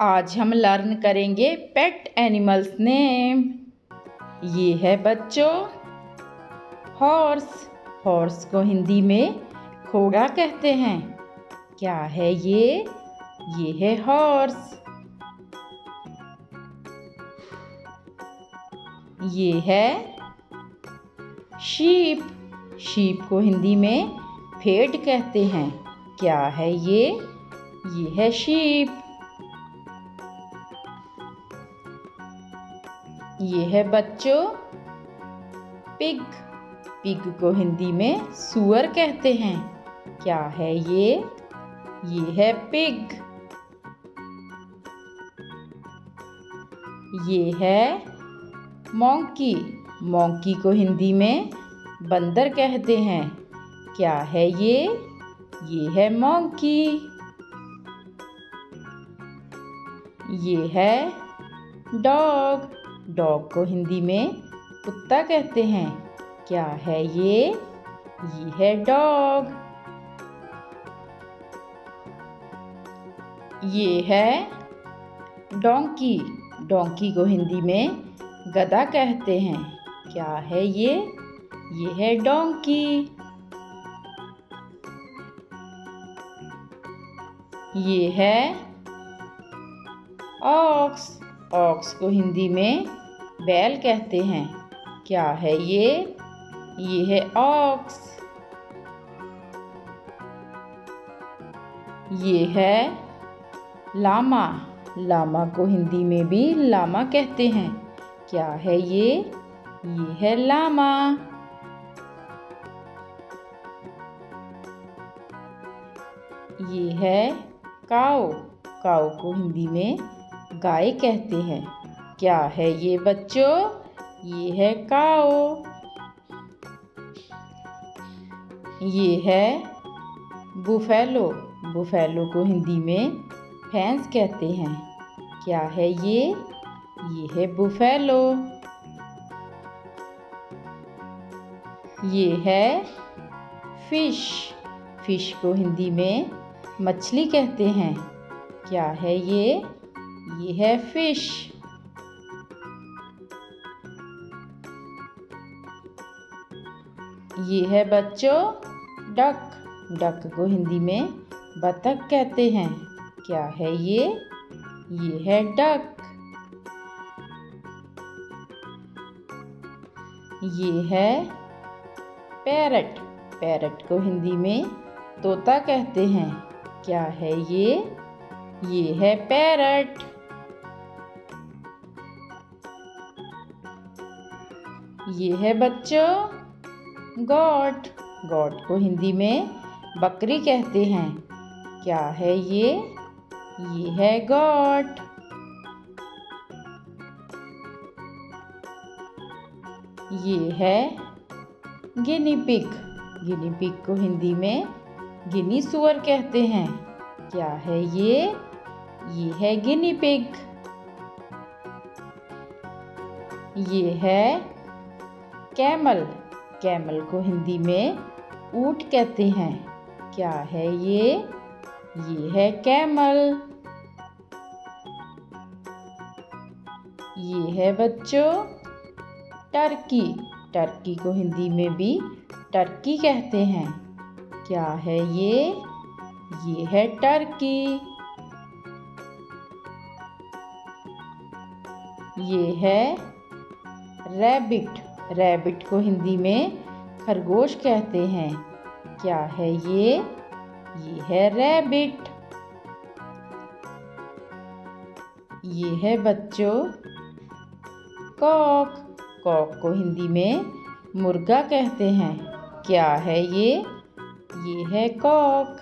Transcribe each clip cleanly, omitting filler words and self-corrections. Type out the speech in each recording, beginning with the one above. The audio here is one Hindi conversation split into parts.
आज हम लर्न करेंगे पेट एनिमल्स नेम। ये है बच्चों हॉर्स। हॉर्स को हिंदी में घोड़ा कहते हैं। क्या है ये? ये है हॉर्स। ये है शीप। शीप को हिंदी में भेड़ कहते हैं। क्या है ये? ये है शीप। ये है बच्चों पिग। पिग को हिंदी में सूअर कहते हैं। क्या है ये? ये है पिग। ये है मोंकी। मोंकी को हिंदी में बंदर कहते हैं। क्या है ये? ये है मोंकी। ये है डॉग। डॉग को हिंदी में कुत्ता कहते हैं। क्या है ये? ये है डॉग। ये है डोंकी। डोंकी को हिंदी में गधा कहते हैं। क्या है ये? ये है डोंकी। ये है ऑक्स। ऑक्स को हिंदी में बैल कहते हैं। क्या है ये? ये है ऑक्स। ये है लामा। लामा को हिंदी में भी लामा कहते हैं। क्या है ये? ये है लामा। ये है काऊ। काऊ को हिंदी में गाय कहते हैं। क्या है ये बच्चों? ये है काऊ। ये है बुफेलो। बुफेलो को हिंदी में भैंस कहते हैं। क्या है ये? ये है बुफेलो। ये है फिश। फिश को हिंदी में मछली कहते हैं। क्या है ये? ये है फिश। ये है बच्चों डक। डक को हिंदी में बतख कहते हैं। क्या है ये? ये है डक। ये है पैरट। पैरट को हिंदी में तोता कहते हैं। क्या है ये? ये है पैरट। ये है बच्चों गॉट। गॉट को हिंदी में बकरी कहते हैं। क्या है ये? ये है गॉट। ये है गिनी पिग। गिनी पिग को हिंदी में गिनी सूअर कहते हैं। क्या है ये? ये है गिनी पिग। ये है कैमल। कैमल को हिंदी में ऊंट कहते हैं। क्या है ये? ये है कैमल। ये है बच्चों टर्की। टर्की को हिंदी में भी टर्की कहते हैं। क्या है ये? ये है टर्की। ये है रैबिट। रैबिट को हिंदी में खरगोश कहते हैं। क्या है ये? ये है रैबिट। ये है बच्चों कॉक। कॉक को हिंदी में मुर्गा कहते हैं। क्या है ये? ये है कॉक।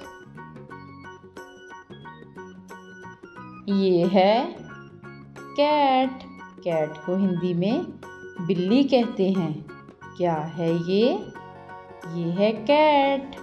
ये है कैट। कैट को हिंदी में बिल्ली कहते हैं। क्या है ये? ये है कैट।